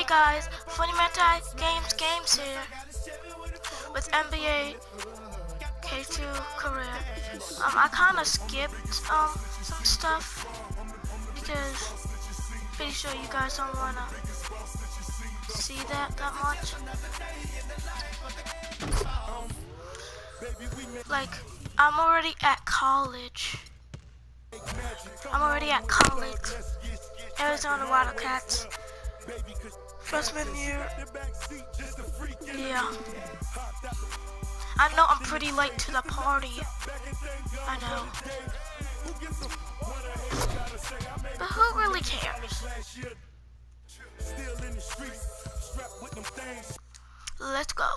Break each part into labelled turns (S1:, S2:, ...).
S1: Hey guys, Funny Manti Games here with NBA K2 career. I kind of skipped some stuff because pretty sure you guys don't wanna see that much. Like, I'm already at college. Arizona Wildcats. Freshman year. Yeah. I know I'm pretty late to the party. I know. But who really cares? Let's go.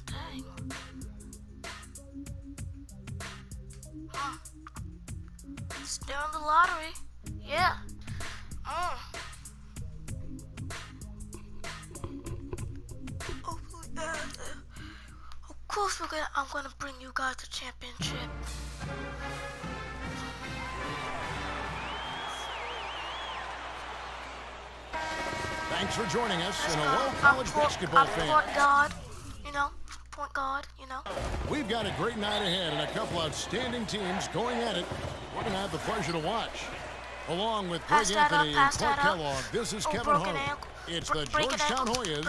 S1: Dang. Still in the lottery. Yeah. Of course I'm gonna bring you guys the championship.
S2: Thanks for joining us in a low college basketball fan.
S1: Point guard, you know.
S2: We've got a great night ahead and a couple outstanding teams going at it. We're going to have the pleasure to watch. Along with Greg Anthony and Clark Kellogg, this is Kevin Hart. It's the Georgetown Hoyas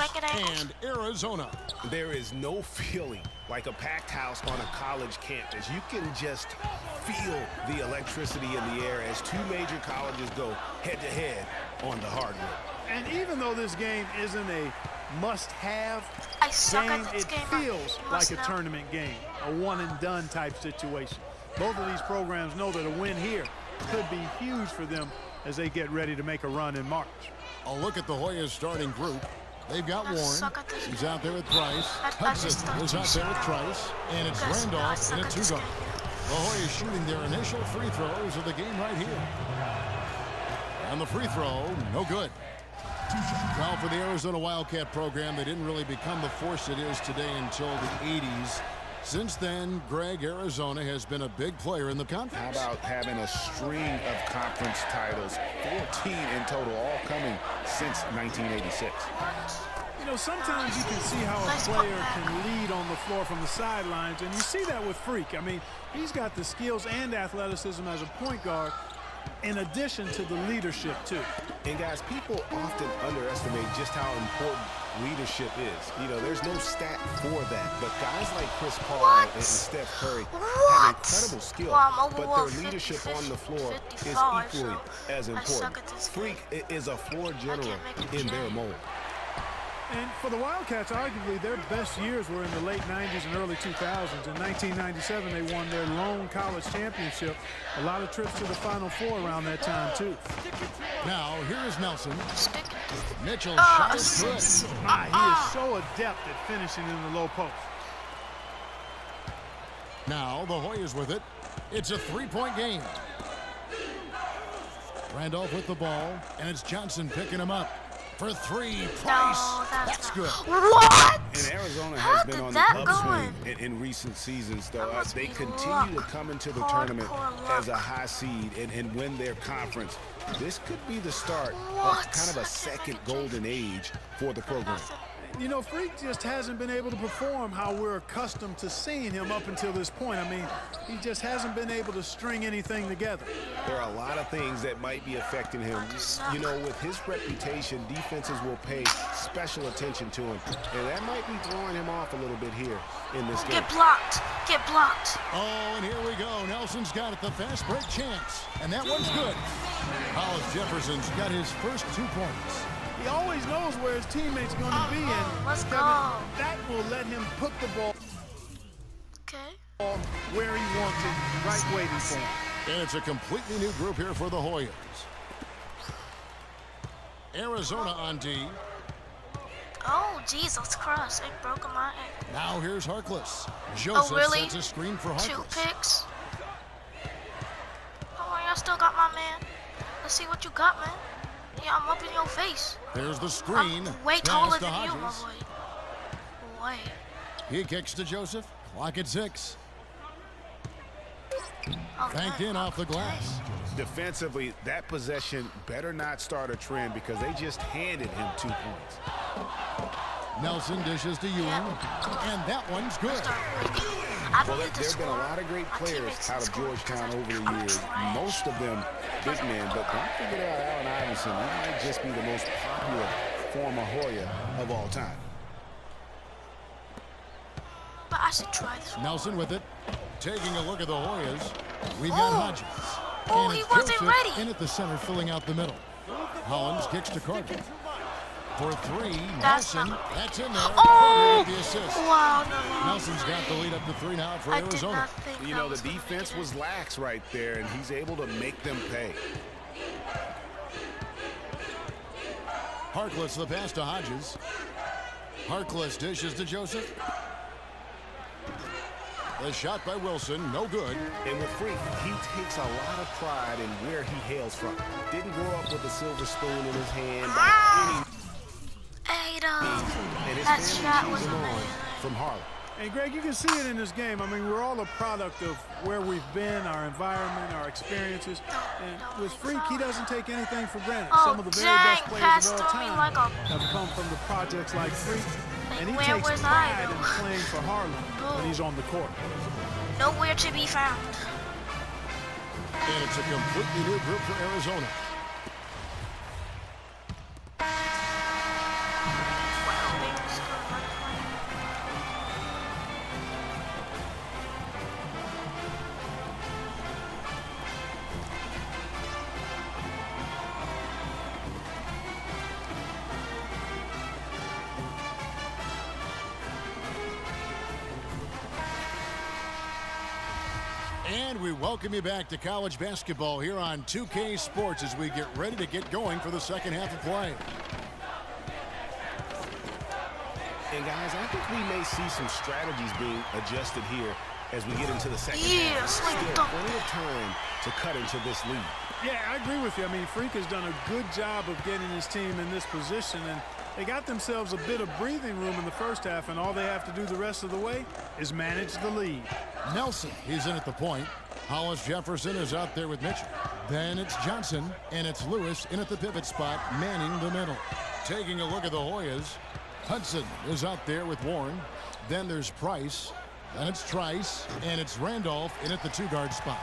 S2: and Arizona.
S3: There is no feeling like a packed house on a college campus. You can just feel the electricity in the air as two major colleges go head-to-head on the hardwood.
S4: And even though this game isn't a must-have game, it feels like a tournament game, a one-and-done type situation. Both of these programs know that a win here could be huge for them as they get ready to make a run in March.
S2: A look at the Hoyas starting group. They've got Warren. He's out there with Price. Hudson is out there with Trice. And it's Randolph in a two-guard. The Hoyas shooting their initial free throws of the game right here. And the free throw, no good. Well, for the Arizona Wildcat program, they didn't really become the force it is today until the 80s. Since then, Greg, Arizona has been a big player in the conference.
S3: How about having a string of conference titles, 14 in total, all coming since 1986?
S4: You know, sometimes you can see how a player can lead on the floor from the sidelines, and you see that with Freak. I mean, he's got the skills and athleticism as a point guard, in addition to the leadership, too.
S3: And, guys, people often underestimate just how important leadership is. You know, there's no stat for that. But guys like Chris Paul and Steph Curry have incredible skill. But their leadership on the floor is equally as important. Freak is a floor general in their mold.
S4: And for the Wildcats, arguably, their best years were in the late 90s and early 2000s. In 1997, they won their lone college championship. A lot of trips to the Final Four around that time, too.
S2: Now, here is Nelson. Mitchell's shot is good.
S4: He is so adept at finishing in the low post.
S2: Now, the Hoyas with it. It's a three-point game. Randolph with the ball, and it's Johnson picking him up. For three, Price.
S1: No,
S2: that's good.
S1: What?
S3: And Arizona has been on the upswing in recent seasons, though. They continue to come into the tournament as a high seed and win their conference. This could be the start of kind of a second golden age for the program.
S4: You know, Freak just hasn't been able to perform how we're accustomed to seeing him up until this point. I mean, he just hasn't been able to string anything together.
S3: There are a lot of things that might be affecting him. You know, with his reputation, defenses will pay special attention to him. And that might be throwing him off a little bit here in this game.
S1: Get blocked. Get blocked.
S2: Oh, and here we go. Nelson's got it, the fast break chance. And that one's good. Hollis Jefferson's got his first 2 points.
S4: He always knows where his teammate's going to be, and
S1: let's go.
S4: That will let him put the ball where he wants it, right waiting for him.
S2: And it's a completely new group here for the Hoyas. Arizona on D.
S1: Oh, Jesus Christ. It broke my ankle.
S2: Now here's Harkless. Joseph
S1: really?
S2: sets a screen for Harkless.
S1: 2 picks. Oh, I still got my man. Let's see what you got, man. Yeah, I'm up in your face.
S2: There's the screen.
S1: I'm way taller than you, my boy. Way.
S2: He kicks to Joseph. Clock at 6. Banked in off the glass.
S3: Defensively, that possession better not start a trend because they just handed him 2 points.
S2: Nelson dishes to Ewing, and that one's good.
S3: Well, there have been a lot of great players out of Georgetown over the years, most of them big men, but don't forget about Allen Iverson. He might just be the most popular former Hoya of all time.
S1: But I should try this one.
S2: Nelson with it. Taking a look at the Hoyas, we've got Hodges.
S1: Oh,
S2: and
S1: he
S2: it's
S1: wasn't
S2: Joseph
S1: ready.
S2: in at the center, filling out the middle. Hollins kicks to Carter. For 3,
S1: That's
S2: Nelson.
S1: not-
S2: That's in there.
S1: Oh!
S2: Carter with the assist.
S1: Wow, no.
S2: Nelson's got the lead up to 3 now for
S1: I did
S2: Arizona.
S1: not think
S3: You
S1: that
S3: know,
S1: was
S3: the
S1: gonna
S3: defense
S1: make it.
S3: was lax right there, and he's able to make them pay.
S2: Harkless the pass to Hodges. Harkless dishes to Joseph. The shot by Wilson, no good.
S3: And with Freak, he takes a lot of pride in where he hails from. Didn't grow up with a silver spoon in his hand by any means. And his
S1: That
S3: family
S1: shot
S3: cheers
S1: was
S3: him on
S1: amazing.
S3: from Harlem.
S4: And Greg, you can see it in this game. I mean, we're all a product of where we've been, our environment, our experiences. And with Freak, he doesn't take anything for granted.
S1: Oh,
S4: Some of the very
S1: dang,
S4: best players
S1: passed
S4: of all
S1: to me
S4: time
S1: like a-
S4: have come from the projects like Freak. And he
S1: Where
S4: takes
S1: was
S4: pride
S1: I,
S4: in
S1: though?
S4: playing for Harlem when he's on the court.
S1: Nowhere to be found.
S2: And it's a completely new group for Arizona.
S1: Wow, they were still running.
S2: And we welcome you back to college basketball here on 2K Sports as we get ready to get going for the second half of play.
S3: And guys, I think we may see some strategies being adjusted here as we get into the second
S1: Yeah,
S3: half.
S1: slam
S3: Still
S1: dunk.
S3: plenty of time to cut into this lead.
S4: Yeah, I agree with you. I mean, Freak has done a good job of getting his team in this position, and they got themselves a bit of breathing room in the first half, and all they have to do the rest of the way is manage the lead.
S2: Nelson, he's in at the point. Hollis Jefferson is out there with Mitchell. Then it's Johnson, and it's Lewis in at the pivot spot, manning the middle. Taking a look at the Hoyas, Hudson is out there with Warren. Then there's Price. Then it's Trice, and it's Randolph in at the 2-guard spot.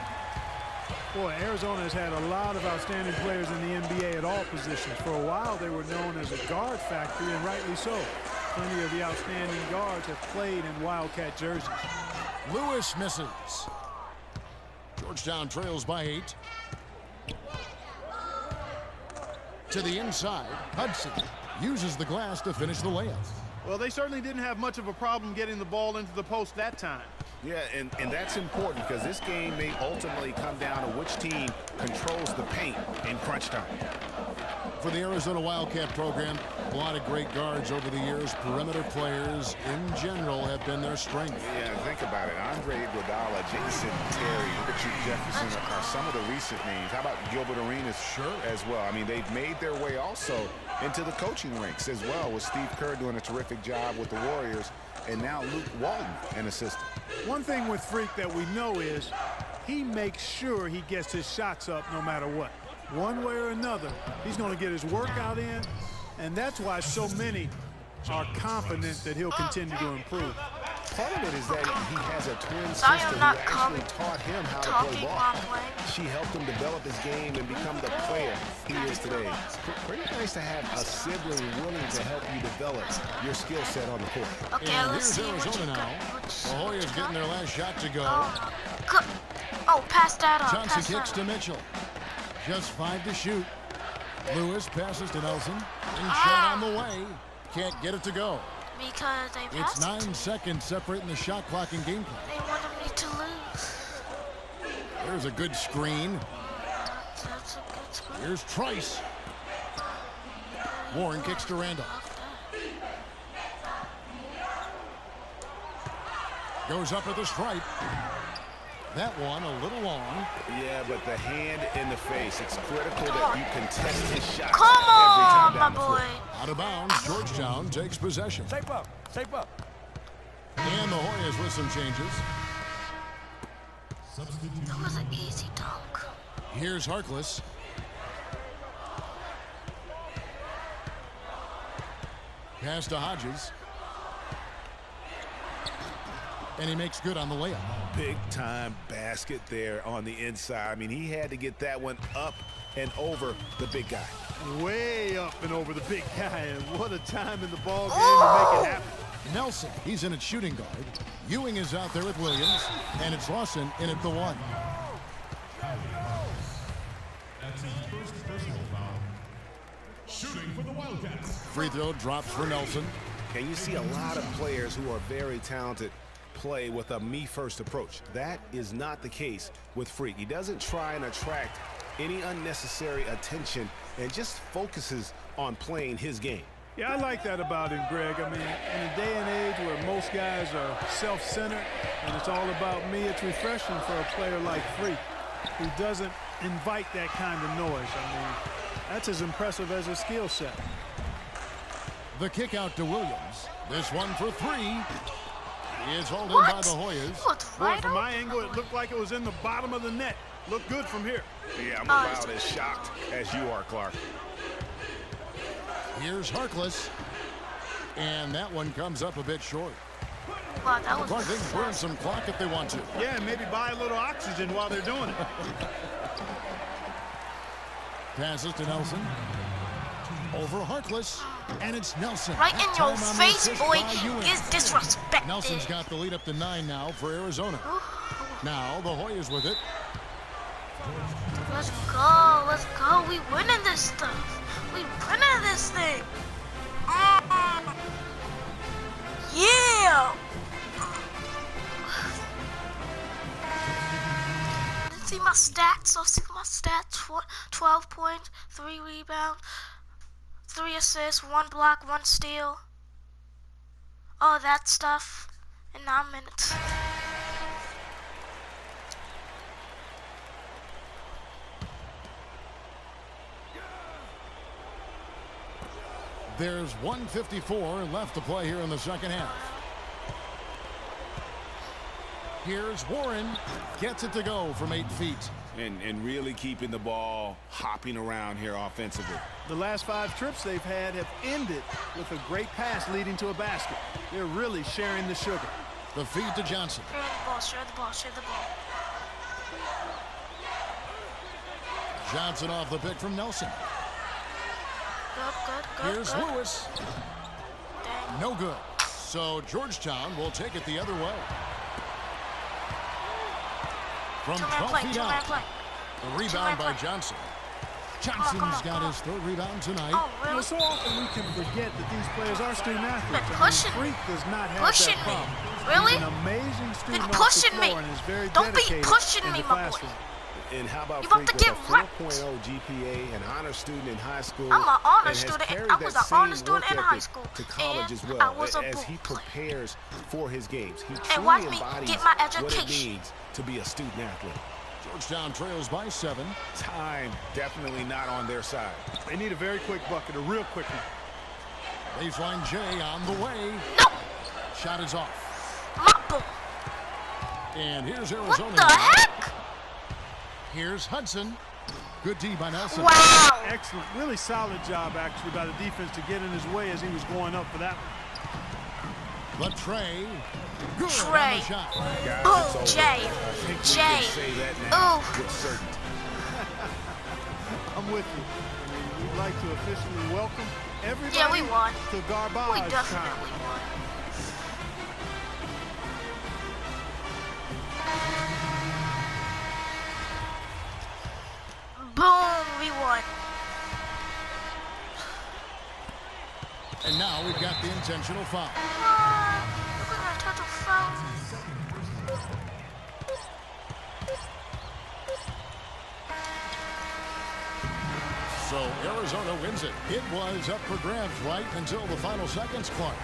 S4: Boy, Arizona has had a lot of outstanding players in the NBA at all positions. For a while, they were known as a guard factory, and rightly so. Plenty of the outstanding guards have played in Wildcat jerseys.
S2: Lewis misses. Georgetown trails by 8. To the inside, Hudson uses the glass to finish the layup.
S4: Well, they certainly didn't have much of a problem getting the ball into the post that time.
S3: Yeah, and that's important because this game may ultimately come down to which team controls the paint in crunch time.
S2: For the Arizona Wildcat program, a lot of great guards over the years. Perimeter players in general have been their strength.
S3: Yeah, think about it. Andre Iguodala, Jason Terry, Richard Jefferson are some of the recent names. How about Gilbert Arenas?
S2: Sure.
S3: As well. I mean, they've made their way also into the coaching ranks as well, with Steve Kerr doing a terrific job with the Warriors, and now Luke Walton, an assistant.
S4: One thing with Freak that we know is he makes sure he gets his shots up no matter what. One way or another, he's going to get his workout in, and that's why so many are confident that he'll continue to improve.
S3: Part of it is that he has a twin
S1: I am
S3: sister who
S1: not
S3: actually taught him how to play
S1: talking
S3: ball.
S1: while playing.
S3: She helped him develop his game and become the player he is today. Pretty nice to have a sibling willing to help you develop your skill set on the court.
S1: Okay,
S2: And
S1: let's
S2: here's
S1: see what
S2: Arizona
S1: you
S2: now.
S1: got.
S2: The Hoyas getting their last shot to go.
S1: Oh, good. Oh, pass that up.
S2: Johnson
S1: Pass
S2: kicks
S1: that
S2: to
S1: up.
S2: Mitchell. Just 5 to shoot. Lewis passes to Nelson. And shot on the way. Can't get it to go.
S1: Because they
S2: It's
S1: passed it.
S2: 9 seconds separating the shot clock and game clock.
S1: They wanted me to lose.
S2: There's a good screen.
S1: That's a good score.
S2: Here's Trice. Warren kicks to Randolph. Goes up at the stripe. That one a little long.
S3: Yeah, but the hand in the face. It's critical that you contest his shot.
S1: Come on, my boy.
S2: Out of bounds, Georgetown takes possession.
S3: Shape up. Shape up.
S2: And the Hoyas with some changes.
S1: That was an easy dunk.
S2: Here's Harkless. Pass to Hodges. And he makes good on the layup.
S3: Big time basket there on the inside. I mean, he had to get that one up and over the big guy.
S4: Way up and over the big guy. And what a time in the ball game to make it happen.
S2: Nelson, he's in at shooting guard. Ewing is out there with Williams. And it's Lawson in at the one.
S5: That's his first personal foul. Shooting for the Wildcats.
S2: Free throw drops for Nelson.
S3: And you see a lot of players who are very talented play with a me-first approach. That is not the case with Freak. He doesn't try and attract any unnecessary attention and just focuses on playing his game.
S4: Yeah, I like that about him, Greg. I mean, in a day and age where most guys are self-centered and it's all about me, it's refreshing for a player like Freak who doesn't invite that kind of noise. I mean, that's as impressive as his skill set.
S2: The kick out to Williams. This one for three. He is hauled in by the Hoyas.
S4: Boy, from my angle, it looked like it was in the bottom of the net. Looked good from here.
S3: Yeah, I'm about as shocked as you are, Clark.
S2: Here's Harkless. And that one comes up a bit short.
S1: Wow, that was
S2: Clark, they can burn some clock if they want to.
S4: Yeah, maybe buy a little oxygen while they're doing it.
S2: Passes to Nelson. Over Harkless. And it's Nelson.
S1: Right in your face, boy. Is disrespected.
S2: Nelson's got the lead up to 9 now for Arizona. Now the Hoyas with it.
S1: Let's go. Let's go. We winning this stuff. We winning this thing. Yeah. See my stats. I'll see my stats. 12 points, 3 rebounds, 3 assists, 1 block, 1 steal. All that stuff in 9 minutes.
S2: There's 1:54 left to play here in the second half. Here's Warren. Gets it to go from 8 feet.
S3: And really keeping the ball hopping around here offensively.
S4: The last 5 trips they've had have ended with a great pass leading to a basket. They're really sharing the sugar.
S2: The feed to Johnson.
S1: Share the ball, share the ball, share the ball.
S2: Johnson off the pick from Nelson.
S1: Good.
S2: Here's Lewis.
S1: Dang.
S2: No good. So Georgetown will take it the other way. From 12 feet out. The rebound by Johnson. Johnson's got his 3rd rebound tonight.
S1: Oh, really?
S4: You know, so often we can forget that these players are student athletes.
S1: Freak
S4: does not have
S1: pushing
S4: that problem.
S1: me. Really?
S4: He's an amazing student
S1: Been pushing
S4: off the
S1: me.
S4: floor and is very
S1: Don't be
S4: dedicated
S1: pushing
S4: in
S1: me,
S4: the
S1: my boy.
S4: classroom.
S3: And how about
S1: You about
S3: Freak
S1: to
S3: with
S1: get
S3: a 4.0 GPA, an honor student in high school?
S1: I'm an honor
S3: and
S1: student.
S3: has
S1: I was
S3: that
S1: an honor
S3: same
S1: student in
S3: work
S1: high
S3: ethic
S1: school.
S3: to college
S1: And
S3: as well,
S1: I was a
S3: as he
S1: ball player.
S3: prepares for his games. He
S1: And
S3: truly
S1: watch me
S3: embodies
S1: get my
S3: what it
S1: education.
S3: means to be a student athlete.
S2: Georgetown trails by 7.
S3: Time definitely not on their side.
S4: They need a very quick bucket, a real quick one.
S2: Baseline J on the way.
S1: No.
S2: Shot is off.
S1: My ball.
S2: And here's
S1: What
S2: Arizona.
S1: the heck?
S2: Here's Hudson. Good D by Nelson.
S1: Wow.
S4: Excellent. Really solid job, actually, by the defense to get in his way as he was going up for that one.
S2: But Trey. Good
S1: Trey.
S2: on the shot.
S3: Guys,
S1: Boom,
S3: it's over.
S1: Jay.
S3: I think we
S1: Jay.
S3: can say that now
S1: Ooh.
S3: with certainty.
S4: I'm with you. I mean, we'd like to officially welcome everybody
S1: Yeah, we won.
S4: to garbage
S1: We
S4: time.
S1: definitely won. Boom, we won.
S2: And now we've got the intentional foul.
S1: We're gonna touch a foul.
S2: So Arizona wins it. It was up for grabs right until the final seconds, Clark.